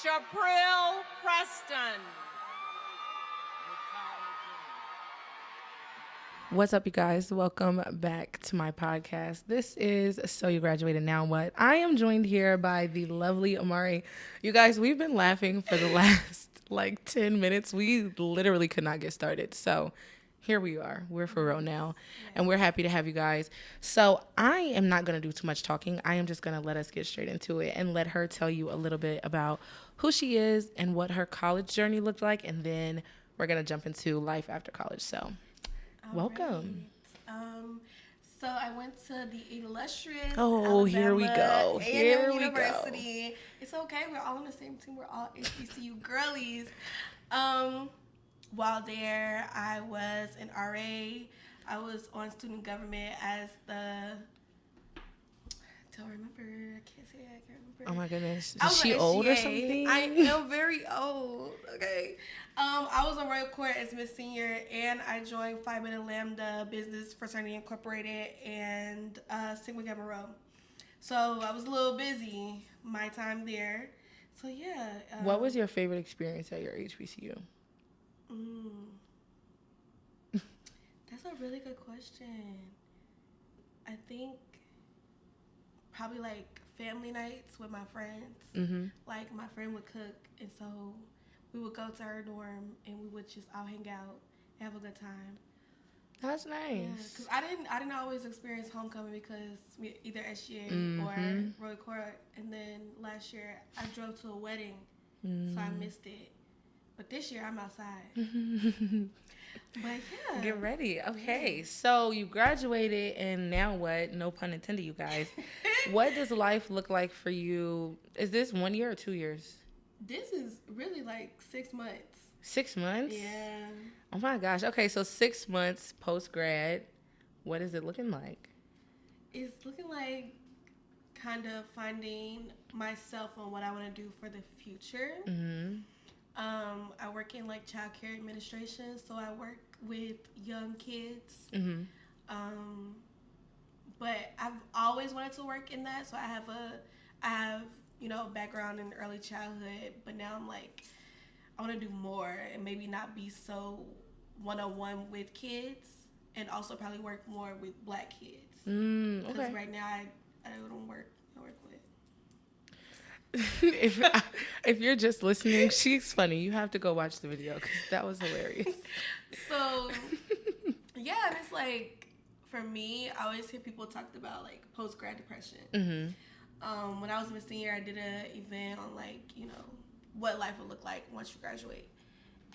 Shapril Preston. What's up, you guys? Welcome back to my podcast. This is So You Graduated Now What? I am joined here by the lovely Amari. You guys, we've been laughing for the last 10 minutes. We literally could not get started. So here we are. We're for real now. And we're happy to have you guys. So I am not going to do too much talking. I am just going to let us get straight into it and let her tell you a little bit about who she is and what her college journey looked like. And then we're going to jump into life after college. So welcome. So I went to the illustrious Alabama here we go. Here A&M we University. It's okay. We're all on the same team. We're all HBCU girlies. While there, I was an RA. I was on student government as the... Don't remember. I can't say it. I can't remember. Oh my goodness. I Is was she an old or SGA. something? I am very old. Okay. I was on Royal Court as Miss Senior, and I joined Phi Beta Lambda Business Fraternity Incorporated and Sigma Gamma Rho. So I was a little busy my time there. So yeah. What was your favorite experience at your HBCU? That's a really good question. I think probably like family nights with my friends. Mm-hmm. Like my friend would cook, and so we would go to her dorm and we would just all hang out, have a good time. That's nice. Yeah, because I didn't always experience homecoming because we either SGA or Royal Court, and then last year I drove to a wedding, so I missed it. But this year I'm outside. But yeah. Get ready. Okay. So you graduated, and now what? No pun intended, you guys. What does life look like for you? Is this 1 year or 2 years? This is really like 6 months. 6 months? Yeah. Oh my gosh. Okay, so 6 months post-grad. What is it looking like? It's looking like kind of finding myself on what I want to do for the future. Mm-hmm. I work in like child care administration, so I work with young kids. Mm-hmm. But I've always wanted to work in that, so I have a background in early childhood, but now I'm like, I want to do more and maybe not be so one-on-one with kids, and also probably work more with Black kids. Because Okay. right now I don't work. I work with. if you're just listening, she's funny. You have to go watch the video because that was hilarious. So yeah, and it's like for me, I always hear people talk about like post-grad depression. Mm-hmm. When I was a senior, I did an event on what life would look like once you graduate,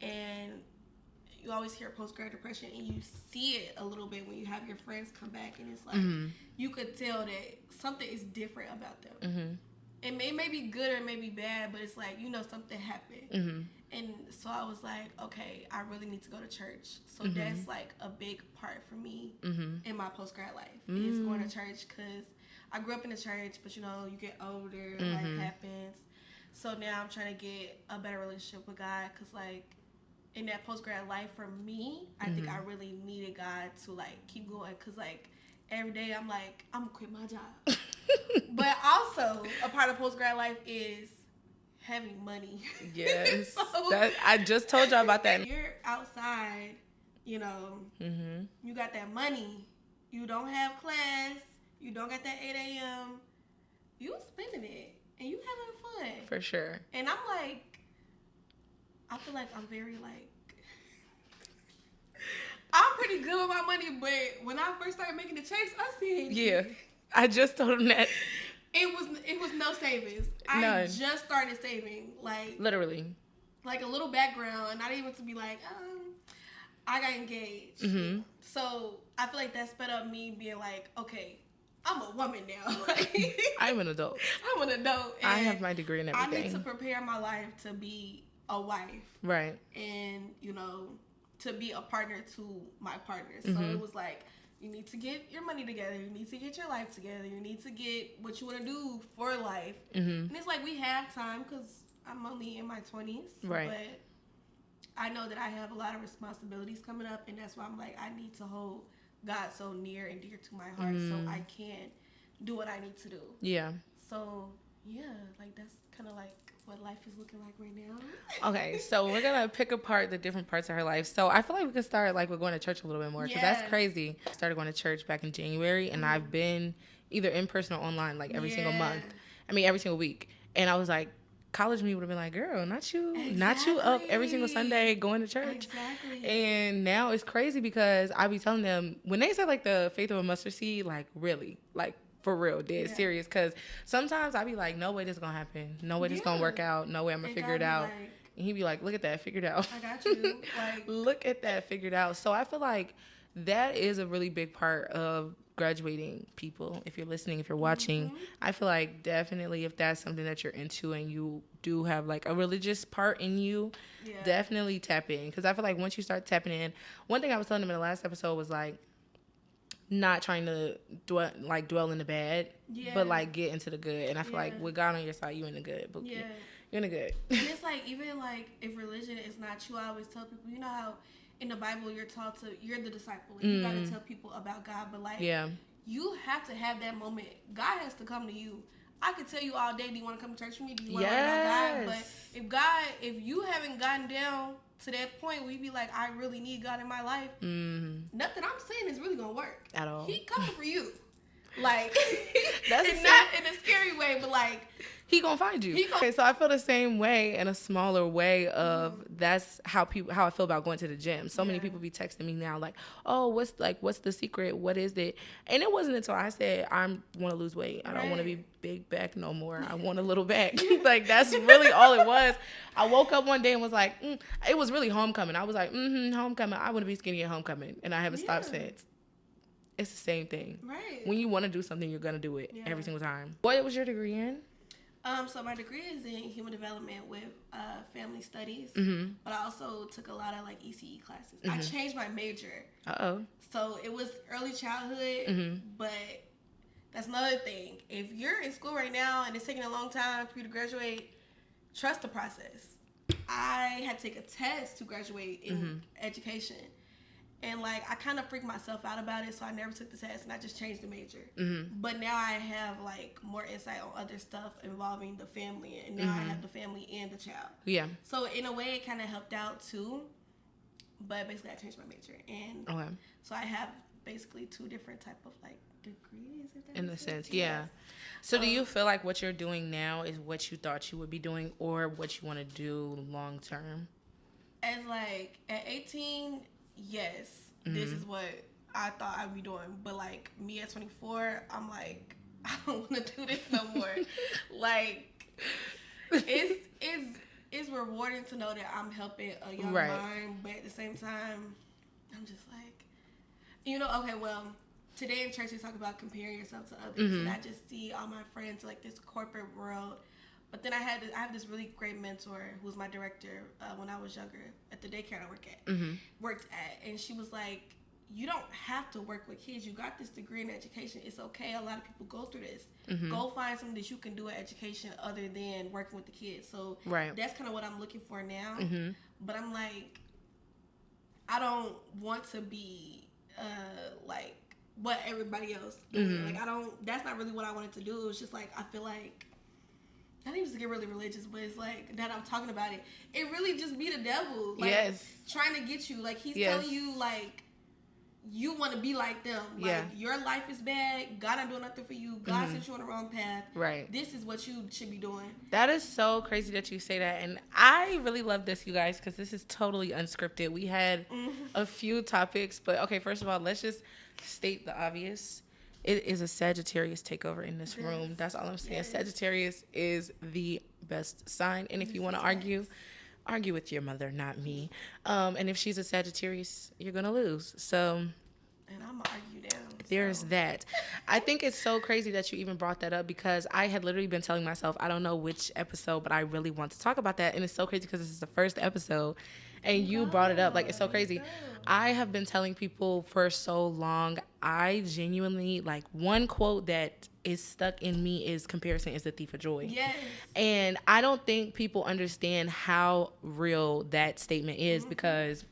and you always hear post-grad depression, and you see it a little bit when you have your friends come back, and it's like you could tell that something is different about them. Mm-hmm. It may be good or it may be bad, but it's like, something happened. Mm-hmm. And so I was like, okay, I really need to go to church. So that's like a big part for me in my post-grad life is going to church, because I grew up in the church, but you get older, life happens. So now I'm trying to get a better relationship with God, because like in that post-grad life for me, I think I really needed God to like keep going, because like every day I'm like, I'm gonna quit my job. But also a part of post-grad life is having money. Yes. So, I just told y'all about that. You're outside, you got that money, you don't have class, you don't got that 8 a.m. You spending it and you having fun. For sure. And I'm like, I feel like I'm very like, I'm pretty good with my money, but when I first started making the checks, I said, Yeah. I just told him that. It was no savings. None. I just started saving, like Literally. like a little background, not even to be like, I got engaged. Mm-hmm. So I feel like that sped up me being like, okay, I'm a woman now. Like, I'm an adult. I'm an adult. And I have my degree and everything. I need to prepare my life to be a wife. Right. And, to be a partner to my partner. So it was like, you need to get your money together. You need to get your life together. You need to get what you want to do for life. And it's like we have time because I'm only in my 20s. Right. But I know that I have a lot of responsibilities coming up, and that's why I'm like, I need to hold God so near and dear to my heart so I can do what I need to do. Yeah. So, yeah, like that's kind of like what life is looking like right now. Okay, so we're gonna pick apart the different parts of her life. So I feel like we could start like with going to church a little bit more, because that's crazy. I started going to church back in January, and I've been either in person or online like every single month. I mean, every single week. And I was like, college me would have been like, girl, not you up every single Sunday going to church. Exactly. And now it's crazy because I be telling them, when they say like the faith of a mustard seed, like really, like for real, dead serious. Because sometimes I be like, no way this is going to happen. No way this is going to work out. No way I'm going to figure it out. Like, and he be like, look at that, figured out. I got you. Like, look at that, figured out. So I feel like that is a really big part of graduating people. If you're listening, if you're watching, I feel like definitely if that's something that you're into and you do have like a religious part in you, definitely tap in. Because I feel like once you start tapping in, one thing I was telling them in the last episode was like, not trying to dwell in the bad, but like get into the good. And I feel like with God on your side, you in the good. But you're in the good. And it's like, even like if religion is not true, I always tell people, you know how in the Bible you're taught to, you're the disciple. Like, you got to tell people about God, but like you have to have that moment. God has to come to you. I could tell you all day, do you want to come to church with me? Do you want to learn about God? But if you haven't gotten down to that point where you be like, I really need God in my life, nothing I'm saying is really gonna work at all. He coming for you, like that's it's not in a scary way, but like he gonna find you. Okay, so I feel the same way in a smaller way of that's how I feel about going to the gym. So many people be texting me now like, oh, what's the secret? What is it? And it wasn't until I said I want to lose weight. I don't want to be big back no more. I want a little back. Like that's really all it was. I woke up one day and was like, it was really homecoming. I was like, homecoming. I want to be skinny at homecoming, and I haven't stopped since. It's the same thing. Right. When you want to do something, you're gonna do it every single time. What was your degree in? So my degree is in human development with family studies, but I also took a lot of like ECE classes. I changed my major. So it was early childhood, but that's another thing. If you're in school right now and it's taking a long time for you to graduate, trust the process. I had to take a test to graduate in education. And, like, I kind of freaked myself out about it, so I never took the test, and I just changed the major. But now I have, like, more insight on other stuff involving the family, and now I have the family and the child. Yeah. So, in a way, it kind of helped out, too. But basically, I changed my major. And so I have basically two different type of, like, degrees. In the sense, yeah. So do you feel like what you're doing now is what you thought you would be doing or what you want to do long term? As, like, at 18... yes, this is what I thought I'd be doing. But, like, me at 24, I'm like, I don't want to do this no more. Like, it's rewarding to know that I'm helping a young mind. But at the same time, I'm just like, you know, okay, well, today in church they talk about comparing yourself to others. And I just see all my friends, like, this corporate world. But then I have this really great mentor who was my director when I was younger at the daycare I worked at. And she was like, you don't have to work with kids. You got this degree in education. It's okay. A lot of people go through this. Go find something that you can do in education other than working with the kids. So that's kind of what I'm looking for now. But I'm like, I don't want to be like what everybody else doing. Like, that's not really what I wanted to do. It was just like, I feel like, I didn't even get really religious, but it's like, that I'm talking about it. It really just be the devil. Like, trying to get you. Like, he's telling you, like, you want to be like them. Like, your life is bad. God not doing nothing for you. God sent you on the wrong path. Right. This is what you should be doing. That is so crazy that you say that. And I really love this, you guys, because this is totally unscripted. We had a few topics. But, okay, first of all, let's just state the obvious. It is a Sagittarius takeover in this room. That's all I'm saying. Yes. Sagittarius is the best sign. And if you want to argue with your mother, not me. And if she's a Sagittarius, you're going to lose. So, and I'm going to argue down. There's that. I think it's so crazy that you even brought that up because I had literally been telling myself, I don't know which episode, but I really want to talk about that. And it's so crazy because this is the first episode. And you brought it up. Like, it's so crazy. I have been telling people for so long, I genuinely, like, one quote that is stuck in me is comparison is the thief of joy. Yes. And I don't think people understand how real that statement is because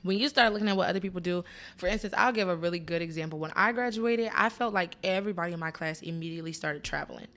when you start looking at what other people do, for instance, I'll give a really good example. When I graduated, I felt like everybody in my class immediately started traveling.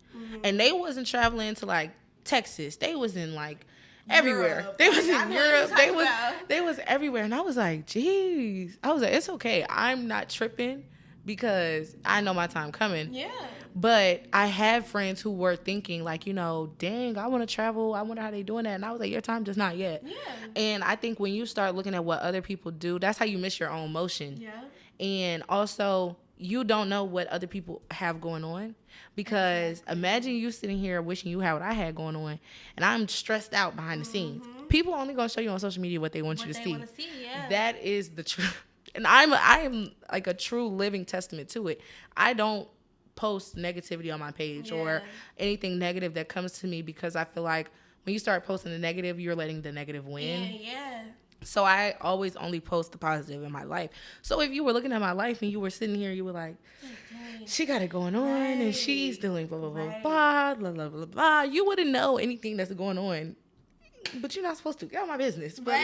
And they wasn't traveling to, like, Texas. They was in like everywhere. Europe. They was I in know Europe. what you're talking about. They was everywhere. And I was like, geez. I was like, it's okay. I'm not tripping because I know my time coming. Yeah. But I had friends who were thinking like, dang, I want to travel. I wonder how they doing that. And I was like, your time just not yet. Yeah. And I think when you start looking at what other people do, that's how you miss your own motion. Yeah. And also, you don't know what other people have going on. Because imagine you sitting here wishing you had what I had going on, and I'm stressed out behind the scenes. People are only going to show you on social media what they want you to see. Yeah. That is the truth. And I am like a true living testament to it. I don't post negativity on my page or anything negative that comes to me, because I feel like when you start posting the negative, you're letting the negative win. Yeah. So I always only post the positive in my life. So if you were looking at my life and you were sitting here, you were like, she got it going on and she's doing blah, blah, blah, blah, blah, blah, blah, blah. You wouldn't know anything that's going on. But you're not supposed to. Get on my business. But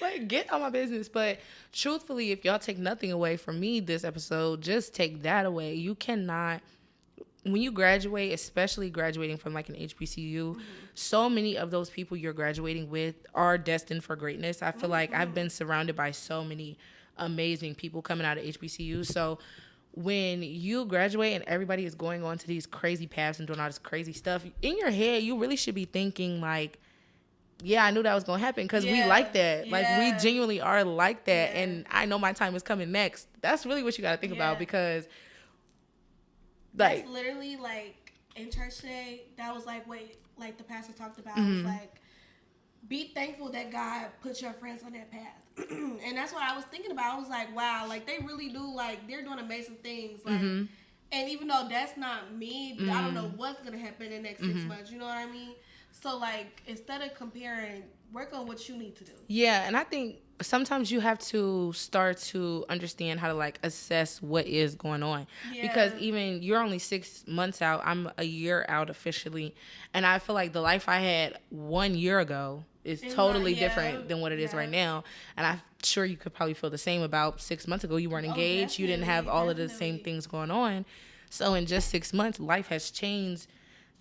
like, get on my business. But truthfully, if y'all take nothing away from me this episode, just take that away. You cannot, when you graduate, especially graduating from like an HBCU, so many of those people you're graduating with are destined for greatness. I feel like I've been surrounded by so many amazing people coming out of HBCU. So when you graduate and everybody is going on to these crazy paths and doing all this crazy stuff, in your head, you really should be thinking like, yeah, I knew that was going to happen because we like that. Yeah. Like, we genuinely are like that. Yeah. And I know my time is coming next. That's really what you got to think about, because like, that's literally like in church today, that was like what like the pastor talked about. It was like, be thankful that God put your friends on that path. And that's what I was thinking about. I was like, wow, like they really do, like they're doing amazing things. Like, and even though that's not me, I don't know what's gonna happen in the next 6 months. You know what I mean? So like, instead of comparing, work on what you need to do. Yeah, and I think sometimes you have to start to understand how to like assess what is going on. Yeah. Because even you're only 6 months out, I'm a year out officially, and I feel like the life I had 1 year ago is totally different than what it is right now. And I'm sure you could probably feel the same about 6 months ago. You weren't engaged. You didn't have all of the same things going on. So in just 6 months, life has changed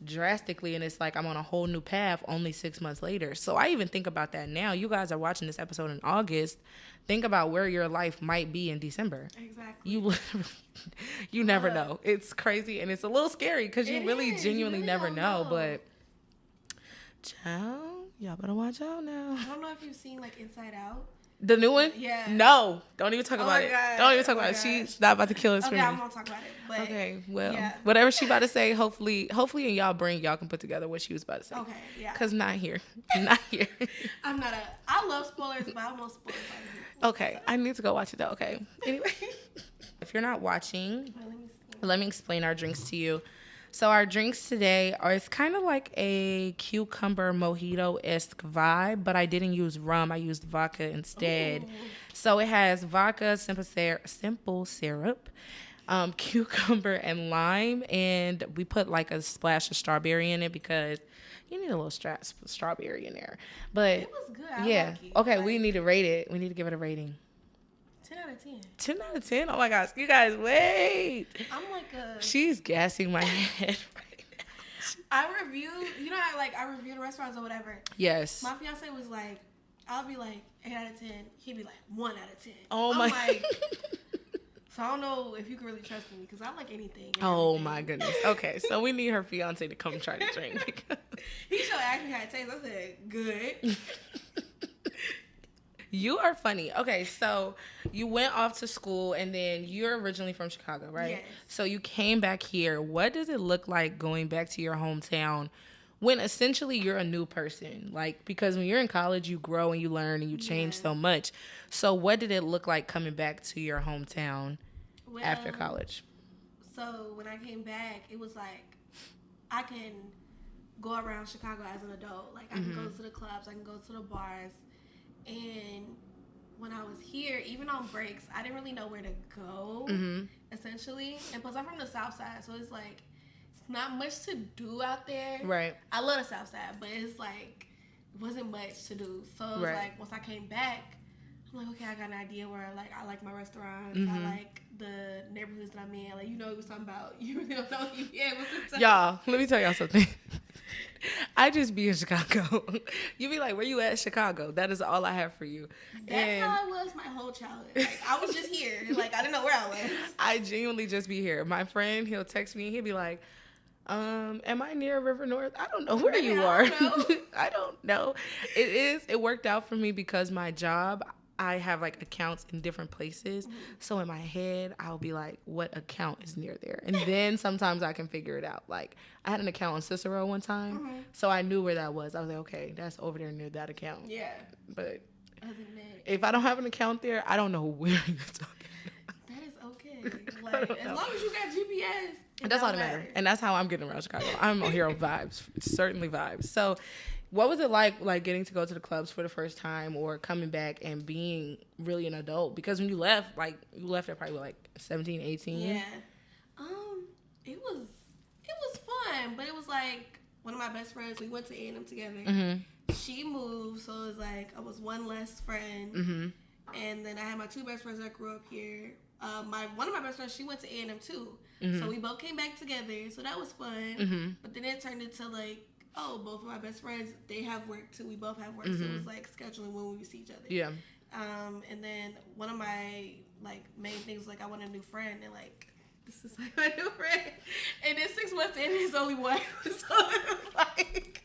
drastically, and it's like I'm on a whole new path only 6 months later. So I even think about that now. You guys are watching this episode in August. Think about where your life might be in December. Exactly. You never know. It's crazy, and it's a little scary because you really genuinely never know. But child, y'all better watch out now. I don't know if you've seen like Inside Out. The new one? Yeah. No. Don't even talk about it. God. Don't even talk about it. She's not about to kill us for me. Okay, I'm gonna talk about it. But okay, well, whatever she about to say, hopefully in y'all brain, y'all can put together what she was about to say. Okay, yeah. Because not here. Not here. I love spoilers, but I won't spoil it. Okay, I need to go watch it though. Okay. Anyway, if you're not watching, let me explain our drinks to you. So our drinks today it's kind of like a cucumber mojito-esque vibe, but I didn't use rum. I used vodka instead. Ooh. So it has vodka, simple syrup, cucumber, and lime, and we put like a splash of strawberry in it because you need a little strawberry in there. But it was good. I like it. Okay, we need to rate it. We need to give it a rating. 10 out of 10. 10 out of 10? Oh my gosh. You guys, wait. I'm like she's gassing my head right now. I review, you know how like I review the restaurants or whatever? Yes. My fiance was like, I'll be like 8 out of 10. He'd be like 1 out of 10. Oh I'm my. Like, so I don't know if you can really trust me because I like anything. Oh my goodness. Okay, so we need her fiance to come try to drink. Because he should ask me how it tastes. I said, good. You are funny. Okay, so you went off to school, and then you're originally from Chicago, right? Yes. So you came back here. What does it look like going back to your hometown when essentially you're a new person? Like, because when you're in college, you grow and you learn and you change so much. So what did it look like coming back to your hometown after college? So when I came back, it was like I can go around Chicago as an adult. Like, I can go to the clubs. I can go to the bars. And when I was here, even on breaks, I didn't really know where to go, essentially. And plus, I'm from the South Side, so it's like, it's not much to do out there. Right. I love the South Side, but it's like, it wasn't much to do. So it was like, once I came back, I'm like, okay, I got an idea where, like, I like my restaurants. I like the neighborhoods that I'm in. Like, you know what we're talking about. You really don't know. Yeah, what's the Y'all, let me tell y'all something. I just be in Chicago. You be like, where you at, Chicago? That is all I have for you. That's how I was my whole childhood. Like, I was just here. Like, I didn't know where I was. I genuinely just be here. My friend, he'll text me. He'll be like, am I near River North? I don't know where you are. I don't know. It worked out for me because my job, I have like accounts in different places. So in my head, I'll be like, what account is near there? And then sometimes I can figure it out. Like, I had an account on Cicero one time, so I knew where that was. I was like, okay, that's over there near that account. Yeah. But other than that, if I don't have an account there, I don't know where you're talking about. That is okay. Like, as long as you got GPS, that's all that matters. And that's how I'm getting around Chicago. I'm on hero vibes, certainly vibes. So what was it like getting to go to the clubs for the first time or coming back and being really an adult? Because when you left at probably like 17, 18. Yeah. It was fun, but it was like one of my best friends, we went to A&M together. She moved, so it was like I was one less friend. And then I had my two best friends that grew up here. One of my best friends, she went to A&M too. So we both came back together, so that was fun. But then it turned into like, oh, both of my best friends, they have work too. We both have work, so it was like scheduling when we would see each other. Yeah. And then one of my like main things was like I want a new friend, and like this is like my new friend. And then 6 months in, there's only one. So it was like,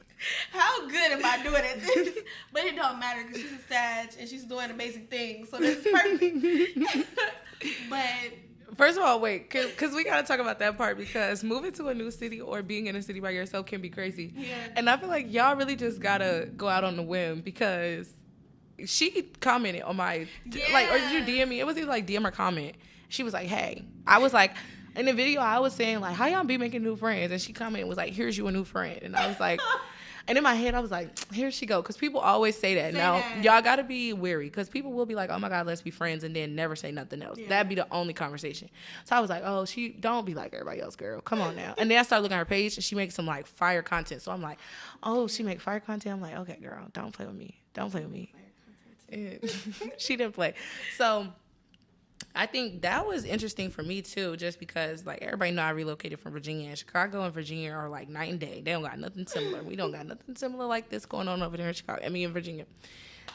how good am I doing at this? But it don't matter because she's a Sag and she's doing amazing things, so that's perfect. But first of all, wait, because we got to talk about that part because moving to a new city or being in a city by yourself can be crazy. Yeah. And I feel like y'all really just got to go out on the whim because she commented on my, like, or did you DM me? It was either like DM or comment. She was like, hey. I was like, in the video, I was saying, like, how y'all be making new friends? And she commented, was like, here's you a new friend. And I was like, and in my head, I was like, here she go. Because people always say that. Now, y'all got to be wary. Because people will be like, oh, my God, let's be friends. And then never say nothing else. Yeah. That'd be the only conversation. So I was like, oh, she don't be like everybody else, girl. Come on now. And then I started looking at her page. And she makes some, like, fire content. So I'm like, oh, she make fire content? I'm like, okay, girl, don't play with me. Don't play with me. And she didn't play. So I think that was interesting for me too, just because like everybody know I relocated from Virginia, and Chicago and Virginia are like night and day. They don't got nothing similar. We don't got nothing similar like this going on over there in Chicago. In Virginia.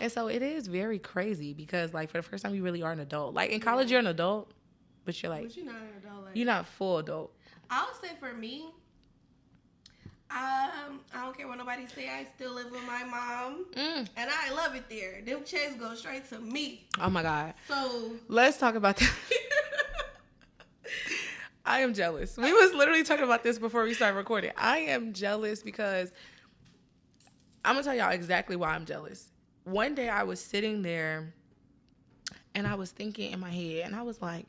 And so it is very crazy because like for the first time you really are an adult. Like in college you're an adult, but you're like, but you're not an adult. Like, you're not full adult. I would say for me, I don't care what nobody say. I still live with my mom, and I love it there. Them checks go straight to me. Oh my God! So let's talk about that. I am jealous. We was literally talking about this before we started recording. I am jealous because I'm gonna tell y'all exactly why I'm jealous. One day I was sitting there, and I was thinking in my head, and I was like,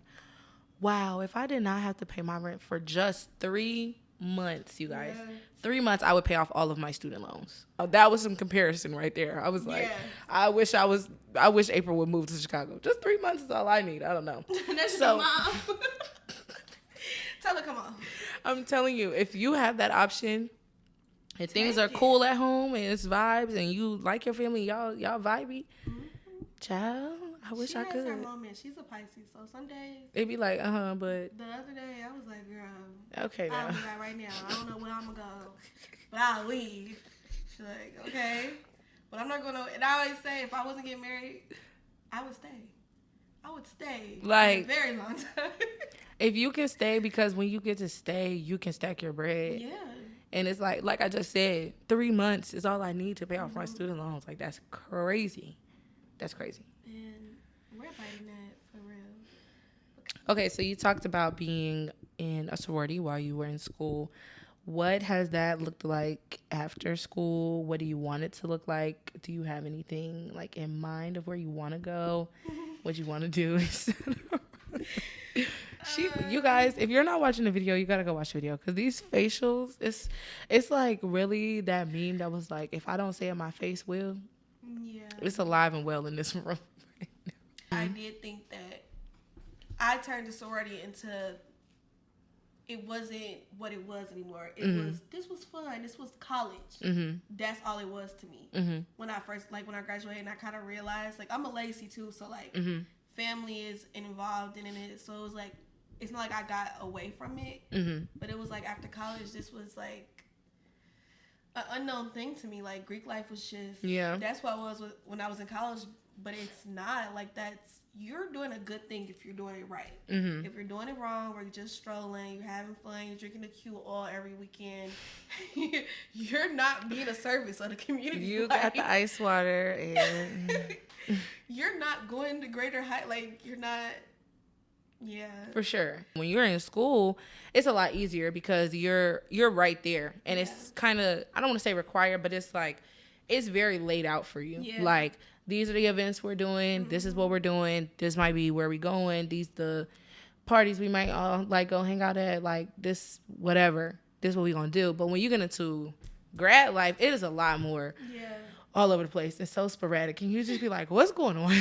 "Wow, if I did not have to pay my rent for just 3 months, you guys." Yeah. 3 months, I would pay off all of my student loans. Oh, that was some comparison right there. I was like, I wish April would move to Chicago. Just 3 months is all I need. I don't know. That's so, mom. Tell her, come on. I'm telling you, if you have that option and things are cool at home and it's vibes and you like your family, y'all vibey, child, I wish I could. She has her moment. She's a Pisces, so some days it'd be like, but the other day I was like, girl, okay, I'll be back right now. I don't know where I'm gonna go, but I'll leave. She's like, okay, but I'm not gonna. And I always say, if I wasn't getting married, I would stay. I would stay like for a very long time. If you can stay, because when you get to stay, you can stack your bread. Yeah. And it's like I just said, 3 months is all I need to pay off my student loans. Like, that's crazy. That's crazy. And we're fighting that for real. Okay, so you talked about being in a sorority while you were in school. What has that looked like after school? What do you want it to look like? Do you have anything like in mind of where you want to go? What you want to do? You guys, if you're not watching the video, you gotta go watch the video because these facials, it's like really that meme that was like, if I don't say it, my face will. Yeah, it's alive and well in this room right now. I did think that I turned the sorority into, it wasn't what it was anymore. It was, this was fun. This was college. That's all it was to me. When I graduated, and I kind of realized, like, I'm a Lacey too, so like family is involved in it. So it was like, it's not like I got away from it, but it was like after college, this was like an unknown thing to me. Like, Greek life was just, Yeah. that's what it was when I was in college, but it's not. Like, you're doing a good thing if you're doing it right. Mm-hmm. If you're doing it wrong, or you're just strolling, you're having fun, you're drinking the Q all every weekend, you're not being a service of the community. You like, got the ice water and you're not going to greater height. Like, you're not. Yeah. for sure. When you're in school, it's a lot easier because you're right there, and it's kind of, I don't want to say required, but it's like it's very laid out for you. Yeah. Like, these are the events we're doing. Mm-hmm. This is what we're doing. This might be where we going. These the parties we might all like go hang out at. Like, this whatever. This is what we gonna do. But when you get into grad life, it is a lot more all over the place. It's so sporadic, and you just be like, what's going on?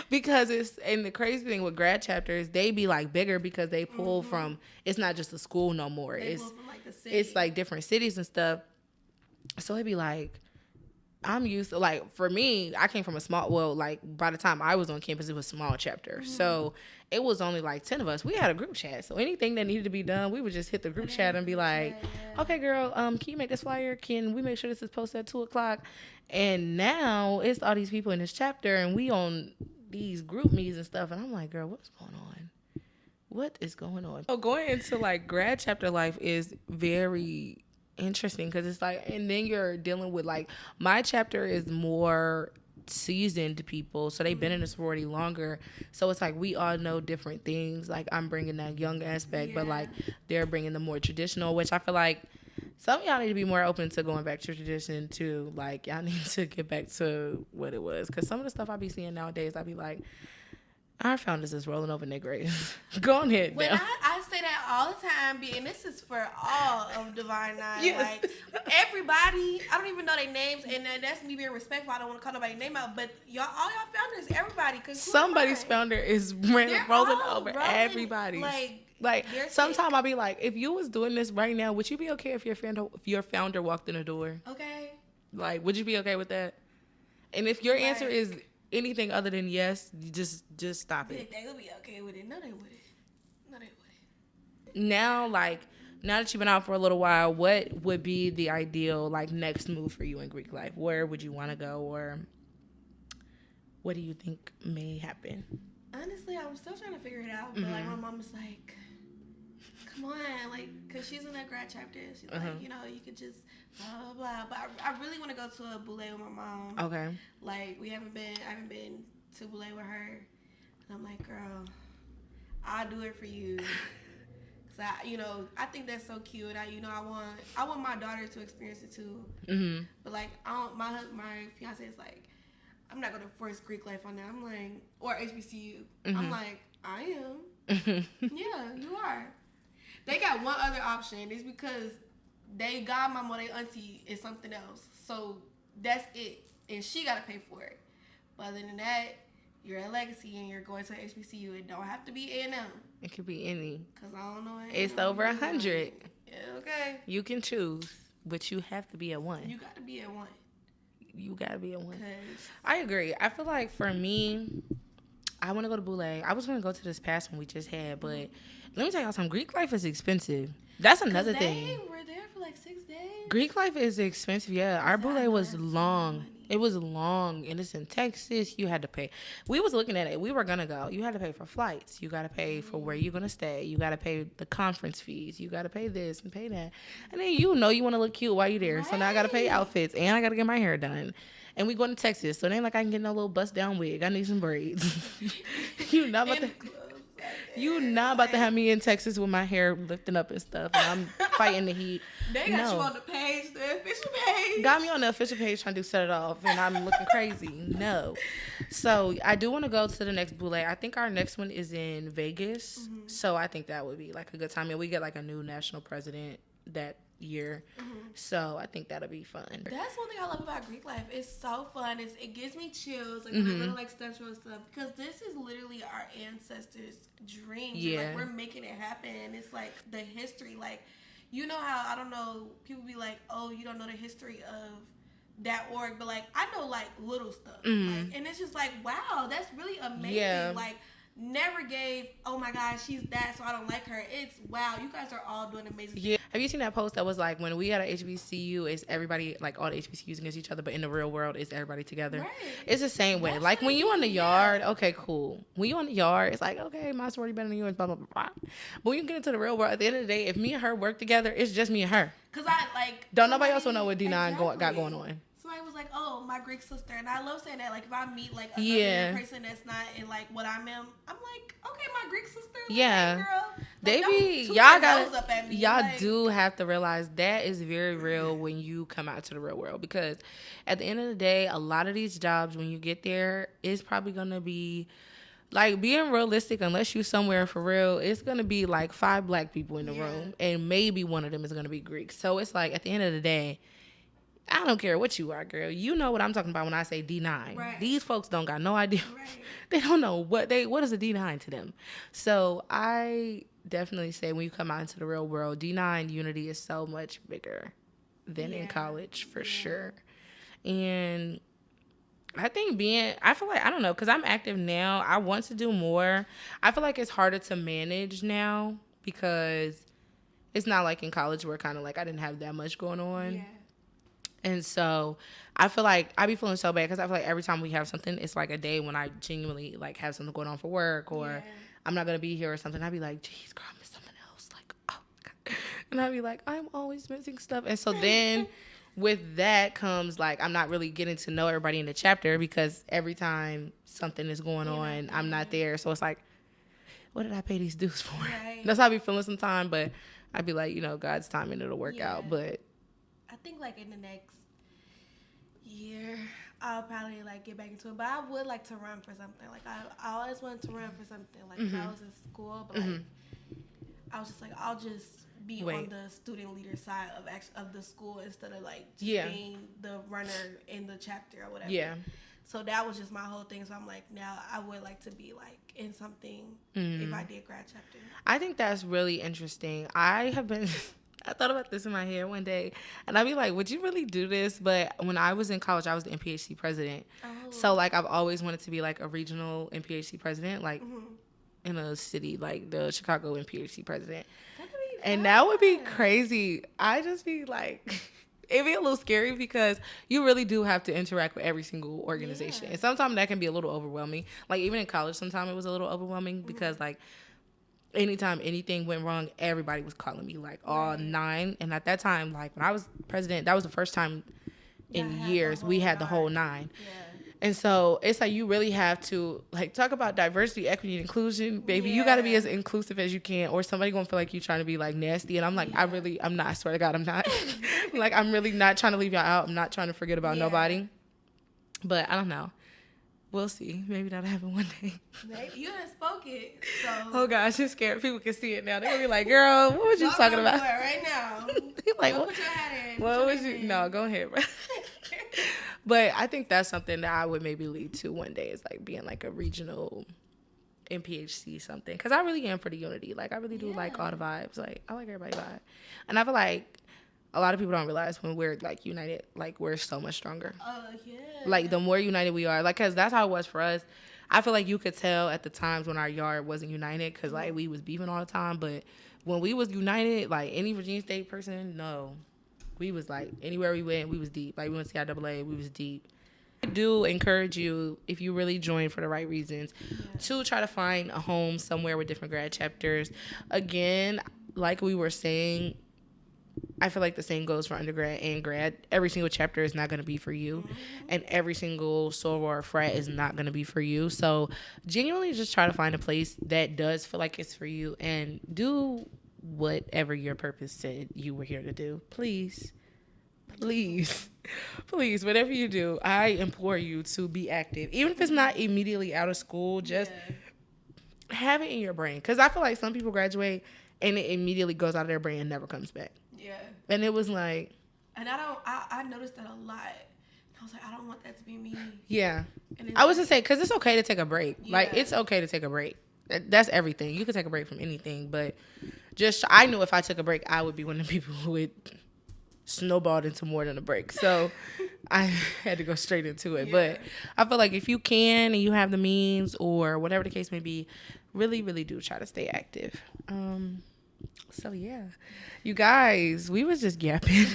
Because and the crazy thing with grad chapters, they be like bigger because they pull from, it's not just a school no more. They it's pull from, like, the city. It's like different cities and stuff. So it'd be like, I'm used to, like, for me, I came from a small, well, like, by the time I was on campus, it was a small chapter. Mm-hmm. So it was only like 10 of us. We had a group chat. So anything that needed to be done, we would just hit the group chat and be like, okay, girl, can you make this flyer? Can we make sure this is posted at 2:00? And now it's all these people in this chapter, and we on these group meetings and stuff. And I'm like, girl, what's going on? What is going on? So going into like grad chapter life is very interesting because it's like, and then you're dealing with, like, my chapter is more seasoned people, so they've been in the sorority longer, so it's like we all know different things. Like, I'm bringing that young aspect, but like they're bringing the more traditional, which I feel like some of y'all need to be more open to going back to tradition too. Like, y'all need to get back to what it was, because some of the stuff I be seeing nowadays, I be like, our founders is rolling over their graves. Go ahead now. When I say that all the time, and this is for all of Divine Nine. Yes. Like, everybody, I don't even know their names, and that's me being respectful. I don't want to call nobody's name out, but all y'all founders, everybody. Somebody's founder is rolling over everybody. Like sometimes I'll be like, if you was doing this right now, would you be okay if your founder walked in the door? Okay. Like, would you be okay with that? And if your answer is anything other than yes, you just stop it. They would be okay with it. No, they wouldn't. Now that you've been out for a little while, what would be the ideal, like, next move for you in Greek life? Where would you want to go, or what do you think may happen? Honestly, I'm still trying to figure it out. But like, my mom is like, come on, like, because she's in that grad chapter. She's like, you know, you could just blah, blah, blah. But I really want to go to a boule with my mom. Okay. Like, I haven't been to boule with her. And I'm like, girl, I'll do it for you. Cause I think that's so cute. I want my daughter to experience it too. Mm-hmm. But like, my fiance is like, I'm not gonna force Greek life on them. I'm like, or HBCU. Mm-hmm. I'm like, I am. Yeah, you are. They got one other option. It's because they godmama or they auntie is something else. So that's it, and she gotta pay for it. But other than that, you're at Legacy and you're going to HBCU. It don't have to be A&M. It could be any. Cause I don't know. It's over 100. Yeah, okay. You can choose, but you have to be at one. You got to be at one. You got to be at one. I agree. I feel like for me, I want to go to boule. I was going to go to this past one we just had, but let me tell y'all something. Greek life is expensive. That's another thing. They were there for like 6 days. Greek life is expensive. Yeah, our boule was long. It was long, and it's in Texas. You had to pay. We was looking at it. We were going to go. You had to pay for flights. You got to pay for where you're going to stay. You got to pay the conference fees. You got to pay this and pay that. And then you want to look cute while you're there. Right. So now I got to pay outfits, and I got to get my hair done. And we going to Texas, so it ain't like I can get no little bust down wig. I need some braids. You not about to have me in Texas with my hair lifting up and stuff, and I'm fighting the heat. They got you on the page, the official page. Got me on the official page trying to set it off, and I'm looking crazy. No. So I do want to go to the next boule. I think our next one is in Vegas. Mm-hmm. So I think that would be like a good time. And we get like a new national president that year. Mm-hmm. So I think that'll be fun. That's one thing I love about Greek life. It's so fun. It gives me chills. Like when I go to like Central and stuff, because this is literally our ancestors' dreams. Yeah. And, like, we're making it happen. And it's like the history. Like, you know how, I don't know, people be like, oh, you don't know the history of that org, but like I know like little stuff. Like, and it's just like, wow, that's really amazing. Yeah. Like, never gave, oh my gosh, she's that, so I don't like her. It's wow, you guys are all doing amazing. Yeah. have you seen that post that was like, when we at a HBCU, is everybody, like all the HBCUs against each other, but in the real world, is everybody together? Right. It's the same way. Like when you on the yard, okay, cool. When you on the yard, it's like, okay, my sorority better than yours, blah, blah, blah, blah. But when you get into the real world, at the end of the day, if me and her work together, it's just me and her. Because I, like... Don't nobody else will know what D9 got going on. Somebody was like, oh, my Greek sister. And I love saying that. Like, if I meet, like, another person that's not in, like, what I'm in, I'm like, okay, my Greek sister. Like, yeah. Hey, girl. They like, be, y'all like, do have to realize that is very real when you come out to the real world. Because at the end of the day, a lot of these jobs, when you get there, it's probably going to be, like, being realistic, unless you somewhere for real, it's going to be, like, 5 black people in the room. And maybe one of them is going to be Greek. So it's like, at the end of the day, I don't care what you are, girl. You know what I'm talking about when I say D9. Right. These folks don't got no idea. Right. They don't know what is a D9 to them. So I definitely say when you come out into the real world, D9 unity is so much bigger than in college for sure. And I think I feel like, I don't know, because I'm active now. I want to do more. I feel like it's harder to manage now because it's not like in college where kind of like I didn't have that much going on. Yeah. And so I feel like I be feeling so bad because I feel like every time we have something, it's like a day when I genuinely like have something going on for work or I'm not going to be here or something. I'd be like, geez, girl, I miss something else. Like, oh, my God. And I'd be like, I'm always missing stuff. And so then with that comes like I'm not really getting to know everybody in the chapter because every time something is going on, I'm not there. So it's like, what did I pay these dues for? Right. That's how I be feeling sometimes. But I'd be like, you know, God's timing, it'll work out. But I think like in the next year I'll probably like get back into it, but I would like to run for something. Like I always wanted to run for something, like when I was in school, but like I was just like, I'll just be on the student leader side of the school instead of like just being the runner in the chapter or whatever. So that was just my whole thing. So I'm like, now I would like to be like in something if I did grad chapter. I think that's really interesting. I thought about this in my head one day, and I'd be like, would you really do this? But when I was in college, I was the MPHC president. So, like, I've always wanted to be, like, a regional MPHC president, like, in a city, like the Chicago MPHC president. That could be fun. And that would be crazy. I just be like, it'd be a little scary because you really do have to interact with every single organization. And sometimes that can be a little overwhelming. Like, even in college, sometimes it was a little overwhelming because, like, anytime anything went wrong, everybody was calling me, like, all 9. And at that time, like, when I was president, that was the first time in years we had the whole 9. And so it's like you really have to, like, talk about diversity, equity, and inclusion. Baby, you got to be as inclusive as you can, or somebody going to feel like you're trying to be, like, nasty. And I'm like, I'm not. I swear to God, I'm not. Like, I'm really not trying to leave y'all out. I'm not trying to forget about nobody. But I don't know. We'll see. Maybe that'll happen one day. Maybe. You done spoke it. So. Oh, gosh, you're scared. People can see it now. They're going to be like, girl, what was you talking about? Right now. Like, put your hat in. What was you? No, go ahead, bro. But I think that's something that I would maybe lead to one day, is like being like a regional MPHC something. Because I really am for the unity. Like, I really do like all the vibes. Like, I like everybody vibe. And I feel like a lot of people don't realize when we're like united, like, we're so much stronger. Like, the more united we are, like, because that's how it was for us. I feel like you could tell at the times when our yard wasn't united because, like, we was beefing all the time. But when we was united, like, any Virginia State person, no. We was, like, anywhere we went, we was deep. Like, we went to CIAA, we was deep. I do encourage you, if you really join for the right reasons, to try to find a home somewhere with different grad chapters. Again, like we were saying, I feel like the same goes for undergrad and grad. Every single chapter is not going to be for you. And every single soror or frat is not going to be for you. So genuinely just try to find a place that does feel like it's for you and do whatever your purpose said you were here to do. Please, whatever you do, I implore you to be active. Even if it's not immediately out of school, just have it in your brain. Because I feel like some people graduate and it immediately goes out of their brain and never comes back. And it was like... And I noticed that a lot. I was like, I don't want that to be me. Yeah. I was going to say, because it's okay to take a break. Like, it's okay to take a break. That's everything. You can take a break from anything, but just, I knew if I took a break, I would be one of the people who would snowballed into more than a break. So I had to go straight into it. But I feel like if you can and you have the means or whatever the case may be, really, really do try to stay active. So yeah, you guys, we was just yapping.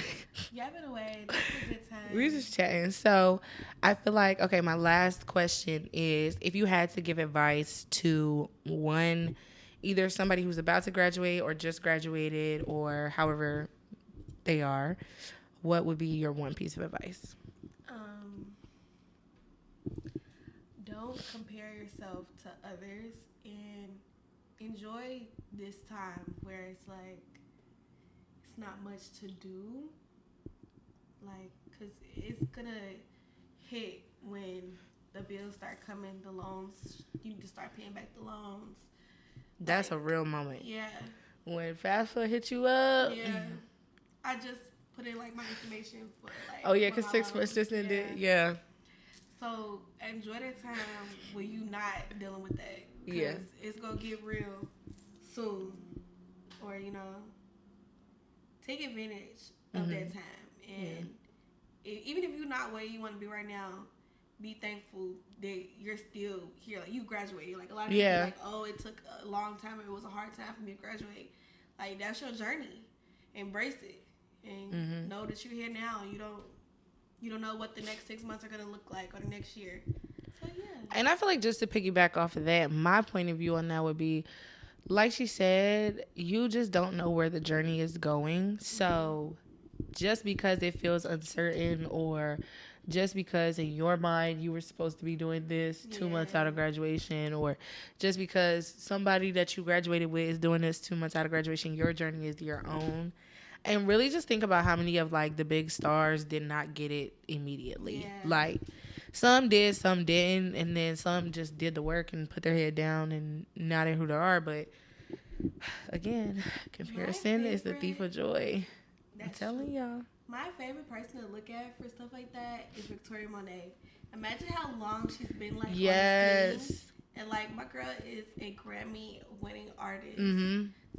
Yapping away. That's a good time. We was just chatting. So I feel like, okay, my last question is, if you had to give advice to one, either somebody who's about to graduate or just graduated or however they are, what would be your one piece of advice? Don't compare yourself to others and enjoy this time where it's like it's not much to do, like, because it's gonna hit when the bills start coming, the loans, you need to start paying back the loans. That's a real moment. Yeah. When FAFSA hit you up. Yeah. I just put in like my information for like. Oh yeah, because 6 months just ended. Yeah. So enjoy that time when you not dealing with that. Yeah. It's gonna get real soon, or take advantage of that time. And even if you're not where you want to be right now, be thankful that you're still here. Like, you graduated. Like, a lot of people are like, oh, it took a long time. It was a hard time for me to graduate. Like, that's your journey. Embrace it and know that you're here now. You don't know what the next 6 months are gonna look like, or the next year. So yeah. And I feel like, just to piggyback off of that, my point of view on that would be, like she said, you just don't know where the journey is going. So just because it feels uncertain, or just because in your mind you were supposed to be doing this 2 months out of graduation, or just because somebody that you graduated with is doing this 2 months out of graduation, your journey is your own. And really just think about how many of like the big stars did not get it immediately. Yeah. Like, some did, some didn't, and then some just did the work and put their head down and now they're who they are. But again, comparison is the thief of joy. I'm telling y'all. My favorite person to look at for stuff like that is Victoria Monet. Imagine how long she's been like on the scene. And like, my girl is a Grammy-winning artist.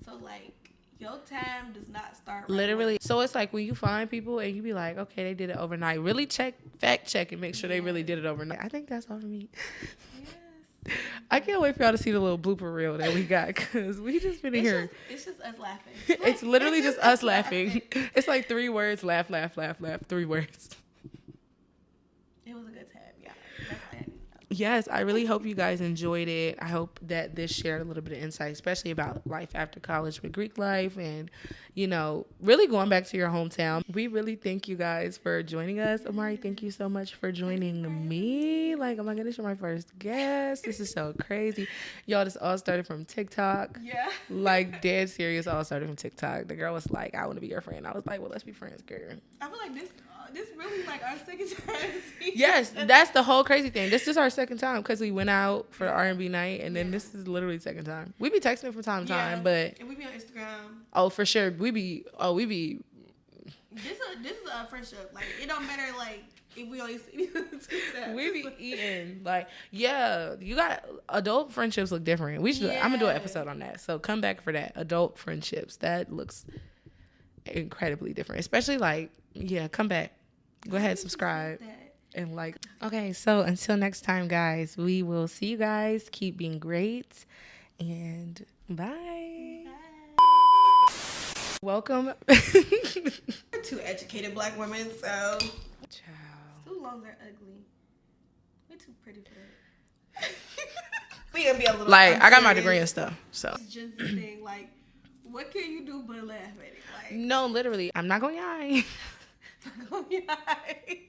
So like, your time does not start right literally. So it's like, when you find people and you be like, okay, they did it overnight, really fact check and make sure they really did it overnight. I think that's all for me. Yes. I can't wait for y'all to see the little blooper reel that we got, because we just been here. It's just us laughing. It's literally just us laughing. It's like 3 words: laugh, laugh, laugh, laugh. 3 words. It was a good time, yeah. That's all I had to know. Yes, I really hope you guys enjoyed it. I hope that this shared a little bit of insight, especially about life after college with Greek life and, really going back to your hometown. We really thank you guys for joining us. Amari, thank you so much for joining me. Like, oh my goodness, you're my first guest. This is so crazy. Y'all, this all started from TikTok. Yeah. Like, dead serious, all started from TikTok. The girl was like, I want to be your friend. I was like, well, let's be friends, girl. I feel like this really like our second time. Yes, that's the whole crazy thing. This is our second time, because we went out for the R&B night, and then this is literally second time. We be texting from time to time, but and we be on Instagram. Oh, for sure, we be. This is a friendship. Like, it don't matter like if we only see we be eating like, yeah. You got adult friendships look different. We should. I'm gonna do an episode on that. So come back for that. Adult friendships, that looks incredibly different. Especially like, come back. Go ahead, subscribe, and like. Okay, so until next time, guys, we will see you guys. Keep being great, and bye. Welcome. 2 educated Black women, so. Too long, they're ugly. We're too pretty for that. We gonna be a little like, I got my degree and stuff, so. It's just the thing, like, what can you do but laugh at it? Like, no, literally, I'm not gonna lie. I'm not gonna lie.